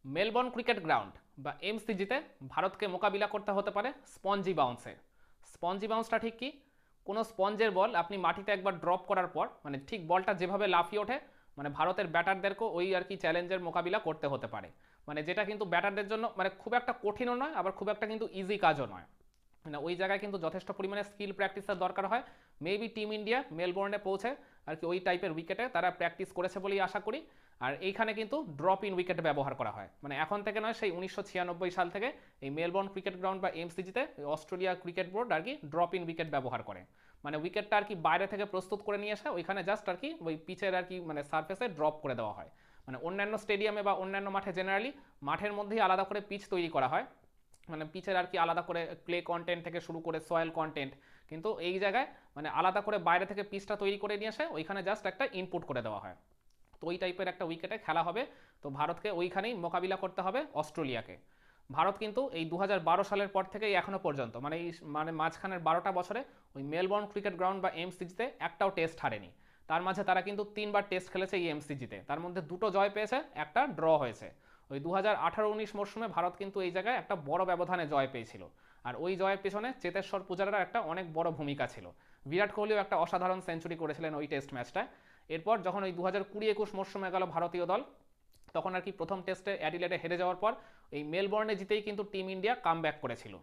Melbourne cricket ground বা এমসিজিতে ভারতকে মোকাবিলা করতে হতে পারে স্পঞ্জি বাউন্সে। স্পঞ্জি বাউন্সটা ঠিক কি? কোনো স্পঞ্জের বল আপনি মাটিতে একবার ড্রপ করার পর মানে ঠিক বলটা যেভাবে লাফিয়ে ওঠে, মানে ভারতের ব্যাটারদেরকেও ওই আর কি চ্যালেঞ্জের মোকাবিলা করতে হতে পারে। মানে যেটা কিন্তু ব্যাটারদের জন্য মানে খুব একটা কঠিনও নয়, আবার খুব একটা কিন্তু ইজি কাজও নয়। মানে ওই জায়গায় কিন্তু যথেষ্ট পরিমাণে স্কিল প্র্যাকটিসের দরকার হয়। মেবি টিম ইন্ডিয়া মেলবোর্নে পৌঁছে আর কি ওই টাইপের উইকেটে তারা প্র্যাকটিস করেছে বলেই আশা করি। আর এইখানে কিন্তু ড্রপ ইন উইকেট ব্যবহার করা হয়, মানে এখন থেকে নয়, সেই 1996 সাল থেকে এই মেলবোর্ন ক্রিকেট গ্রাউন্ড বা এমসিজিতে অস্ট্রেলিয়া ক্রিকেট বোর্ড আর কি ড্রপ ইন উইকেট ব্যবহার করে। মানে উইকেটটা আর কি বাইরে থেকে প্রস্তুত করে নিয়ে এসে ওইখানে জাস্ট আর কি ওই পিচের আর কি মানে সারফেসে ড্রপ করে দেওয়া হয়। মানে অন্যান্য স্টেডিয়ামে বা অন্যান্য মাঠে জেনারেলি মাঠের মধ্যেই আলাদা করে পিচ তৈরি করা হয়, মানে পিচের আর কি আলাদা করে ক্লে কন্টেন্ট থেকে শুরু করে সয়েল কন্টেন্ট, কিন্তু এই জায়গায় মানে আলাদা করে বাইরে থেকে পিচটা তৈরি করে নিয়ে আসে ওইখানে জাস্ট একটা ইনপুট করে দেওয়া হয়। তো ওই টাইপের একটা উইকেটে খেলা হবে। তো ভারতকে ওইখানেই মোকাবিলা করতে হবে অস্ট্রেলিয়াকে। ভারত কিন্তু এই 2012 সালের পর থেকেই এখনো পর্যন্ত মানে এই মানে মাঝখানের 12টা বছরে ওই মেলবোর্ন ক্রিকেট গ্রাউন্ড বা এমসিজিতে একটাও টেস্ট হারেনি। তার মাঝে তারা কিন্তু 3বার টেস্ট খেলেছে এই এমসিজিতে, তার মধ্যে 2টো জয় পেয়েছে, একটা ড্র হয়েছে। ওই 2018-19 মরশুমে ভারত কিন্তু এই জায়গায় একটা বড় ব্যবধানে জয় পেয়েছিল। আর ওই জয়ের পেছনে চেতেশ্বর পূজারার একটা অনেক বড় ভূমিকা ছিল। বিরাট কোহলিও একটা অসাধারণ সেঞ্চুরি করেছিলেন ওই টেস্ট ম্যাচটায়। এরপর যখন ওই 2020-21 মরশুমে গেল ভারতীয় দল, তখন আর কি প্রথম টেস্টে অ্যাডিলেডে হেরে যাওয়ার পর এই মেলবোর্নে জিতেই কিন্তু টিম ইন্ডিয়া কামব্যাক করেছিল।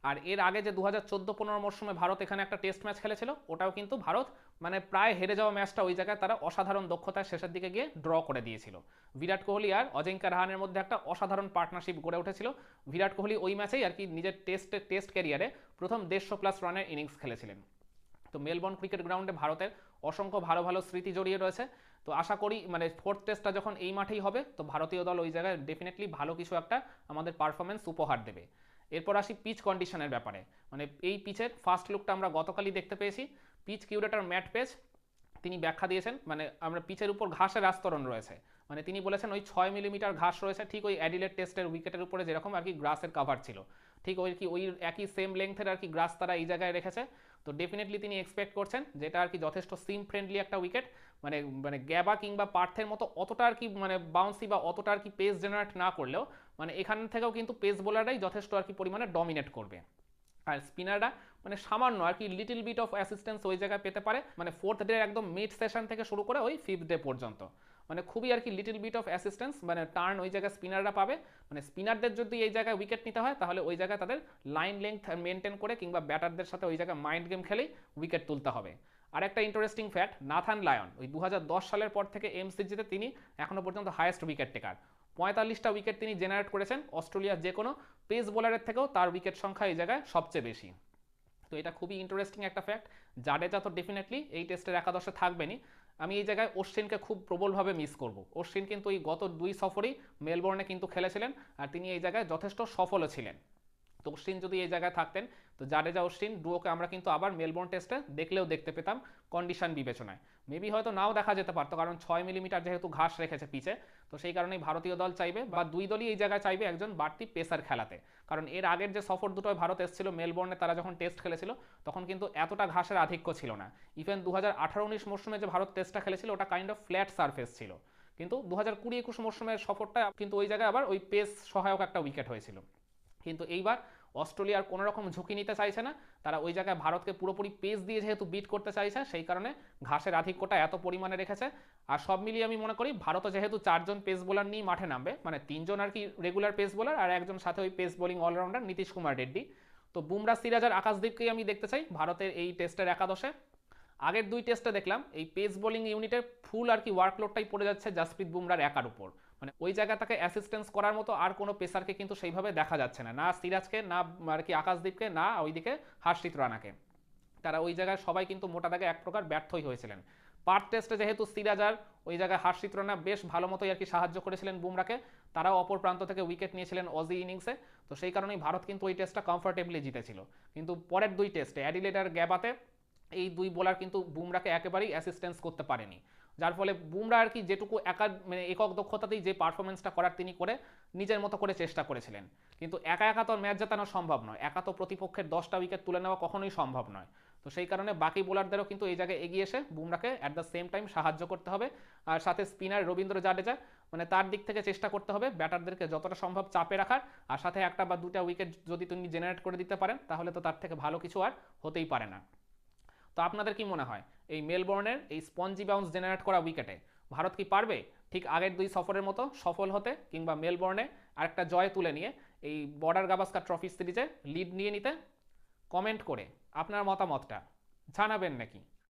আর এর আগে যে 2014-15 মরশুমে ভারত এখানে একটা টেস্ট ম্যাচ খেলেছিল, ওটাও কিন্তু ভারত মানে প্রায় হেরে যাওয়া ম্যাচটা ওই জায়গায় তারা অসাধারণ দক্ষতায় শেষের দিকে গিয়ে ড্র করে দিয়েছিল। বিরাট কোহলি আর অজিঙ্ক্য রাহানের মধ্যে একটা অসাধারণ পার্টনারশিপ গড়ে উঠেছিল। বিরাট কোহলি ওই ম্যাচেই আর কি নিজের টেস্ট ক্যারিয়ারে প্রথম 150+ রানের ইনিংস খেলেছিলেন। তো মেলবোর্ন ক্রিকেট গ্রাউন্ডে ভারতের অসংখ্য ভালো ভালো স্মৃতি জড়িয়ে রয়েছে। তো আশা করি মানে ফোর্থ টেস্টটা যখন এই মাঠেই হবে, তো ভারতীয় দল ওই জায়গায় ডেফিনেটলি ভালো কিছু একটা আমাদের পারফরমেন্স উপহার দেবে। এরপর আসি পিচ কন্ডিশনের ব্যাপারে। মানে এই পিচের ফার্স্ট লুকটা আমরা গতকালই দেখতে পেয়েছি। পিচ কিউরেটর ম্যাট পেজ তিনি ব্যাখ্যা দিয়েছেন, মানে আমরা পিচের উপর ঘাসের আস্তরণ রয়েছে, মানে তিনি বলেছেন ওই 6 মিলিমিটার ঘাস রয়েছে, ঠিক ওই অ্যাডিলেড টেস্টের উইকেটের উপরে যেরকম আর কি গ্রাসের কাভার ছিল, ঠিক ওই কি ওই একই সেম লেংথের আর কি গ্রাস তারা এই জায়গায় রেখেছে। তো ডেফিনেটলি তিনি এক্সপেক্ট করছেন যেটা আর কি যথেষ্ট সিম ফ্রেন্ডলি একটা উইকেট। মানে মানে গ্যাবা কিংবা পার্থের মতো অতটা আর কি মানে বাউন্সি বা অতটা আর কি পেস জেনারেট না করলেও মানে এখান থেকেও কিন্তু পেস বোলাররাই যথেষ্ট আর কি পরিমাণে ডমিনেট করবে। আর স্পিনাররা মানে সামান্য আর কি লিটিল বিট অফ অ্যাসিস্ট্যান্স ওই জায়গায় পেতে পারে, মানে ফোর্থ ডে একদম মিড সেশন থেকে শুরু করে ওই ফিফথ ডে পর্যন্ত, মানে খুবই আর কি লিটিল বিট অফ অ্যাসিস্ট্যান্স মানে টার্ন ওই জায়গায় স্পিনাররা পাবে। মানে স্পিনারদের যদি এই জায়গায় উইকেট নিতে হয়, তাহলে ওই জায়গায় তাদের লাইন লেংথ মেনটেন করে কিংবা ব্যাটারদের সাথে ওই জায়গায় মাইন্ড গেম খেলেই উইকেট তুলতে হবে। আর একটা ইন্টারেস্টিং ফ্যাক্ট, নাথান লায়ন ওই 2010 সালের পর থেকে এমসিজিতে তিনি এখনো পর্যন্ত হাইয়েস্ট উইকেট টেকার। 45টা উইকেট তিনি জেনারেট করেছেন, অস্ট্রেলিয়ার যে কোনো পেস বোলারের থেকেও তার উইকেট সংখ্যা এই জায়গায় সবচেয়ে বেশি। তো এটা খুবই ইন্টারেস্টিং একটা ফ্যাক্ট। জাডেজা তো ডেফিনেটলি এই টেস্টের একাদশে থাকবেনই। আমি এই জায়গায় অশ্বিনকে খুব প্রবলভাবে মিস করব। অশ্বিন কিন্তু এই গত 2 সফরেই মেলবোর্নে কিন্তু খেলেছিলেন, আর তিনি এই জায়গায় যথেষ্ট সফলও ছিলেন। তো অশ্বিন যদি এই জায়গায় থাকতেন, তো জাডেজা অশ্বিন ডুয়োকে আমরা কিন্তু আবার মেলবোর্ন টেস্টে দেখলেও দেখতে পেতাম কন্ডিশন বিবেচনায়। মেবি হয়তো নাও দেখা যেতে পারতো, কারণ 6 মিলিমিটার যেহেতু ঘাস রেখেছে পিচে, তো সেই কারণেই ভারতীয় দল চাইবে বা দুই দলই এই জায়গায় চাইবে একজন বাড়তি পেসার খেলাতে। কারণ এর আগের যে সফর দুটোয় ভারত এসেছিল মেলবোর্নে, তারা যখন টেস্ট খেলেছিল তখন কিন্তু এতটা ঘাসের আধিক্য ছিল না। ইভেন 2018-19 মরশুমে যে ভারত টেস্টটা খেলেছিল ওটা কাইন্ড অফ ফ্ল্যাট সারফেস ছিল, কিন্তু 2020-21 মরশুমের সফরটা কিন্তু ওই জায়গায় আবার ওই পেস সহায়ক একটা উইকেট হয়েছিল। কিন্তু এইবার অস্ট্রেলিয়ার কোনো রকম ঝুঁকি নিতে চাইছে না, তারা ওই জায়গায় ভারতকে পুরোপুরি পেস দিয়ে যেহেতু বিট করতে চাইছে, সেই কারণে ঘাসের আধিক্যটা এত পরিমাণে রেখেছে। আর সব মিলিয়ে আমি মনে করি ভারতও যেহেতু 4জন পেস বোলার নিয়ে মাঠে নামবে, মানে 3জন আর কি রেগুলার পেস বোলার আর একজন সাথে ওই pace bowling allrounder Nitish Kumar Reddy, তো বুমরা সিরাজ আর আকাশদীপকেই আমি দেখতে চাই ভারতের এই টেস্টের একাদশে। আগের 2 টেস্টে দেখলাম এই পেস বোলিং ইউনিটের ফুল আর কি ওয়ার্কলোডটাই পড়ে যাচ্ছে জাসপ্রীত বুমরার একার উপর। মানে ওই জায়গা তাকে অ্যাসিস্ট্যান্স করার মতো আর কোনো পেসারকে কিন্তু সেইভাবে দেখা যাচ্ছে না, না সিরাজকে, না আর কি আকাশদীপকে, না ওইদিকে হার্ষিত রানাকে। তারা ওই জায়গায় সবাই কিন্তু মোটা দাগে এক প্রকার ব্যর্থই হয়েছিলেন। পার্থ টেস্টে যেহেতু সিরাজ আর ওই জায়গায় হার্ষিত রানা বেশ ভালো মতোই আর কি সাহায্য করেছিলেন বুমরাকে, তারাও অপর প্রান্ত থেকে উইকেট নিয়েছিলেন অজি ইনিংসে। তো সেই কারণেই ভারত কিন্তু ওই টেস্টটা কমফর্টেবলি জিতেছিল। কিন্তু পরের 2 টেস্টে অ্যাডিলেড আর গ্যাবাতে এই 2 বোলার কিন্তু বুমরাকে একেবারেই অ্যাসিস্ট্যান্স করতে পারেনি, যার ফলে বুমরা আর কি যেটুকু একা মানে একক দক্ষতাতেই যে পারফরমেন্সটা করার তিনি করে নিজের মতো করে চেষ্টা করেছিলেন। কিন্তু একা একা তো ম্যাচ জেতানো সম্ভব নয়, একা তো প্রতিপক্ষের 10টা উইকেট তুলে নেওয়া কখনোই সম্ভব নয়। তো সেই কারণে বাকি বোলারদেরও কিন্তু এই জায়গায় এগিয়ে এসে বুমরাকে অ্যাট দ্য সেম টাইম সাহায্য করতে হবে। আর সাথে স্পিনার রবীন্দ্র জাডেজা মানে তার দিক থেকে চেষ্টা করতে হবে ব্যাটারদেরকে যতটা সম্ভব চাপে রাখার, আর সাথে একটা বা দুটা উইকেট যদি তিনি জেনারেট করে দিতে পারেন তাহলে তো তার থেকে ভালো কিছু আর হতেই পারে না। তো আপনাদের কি মনে হয় এই মেলবোর্নের এই স্পঞ্জি বাউন্স জেনারেট করা উইকেটে ভারত কি পারবে ঠিক আগের 2 সফরের মতো সফল হতে, কিংবা মেলবোর্নে আরেকটা জয় তুলে নিয়ে এই বর্ডার গাভাস্কার ট্রফি সিরিজে লিড নিয়ে নিতে? কমেন্ট করে আপনার মতামতটা জানাবেন নাকি?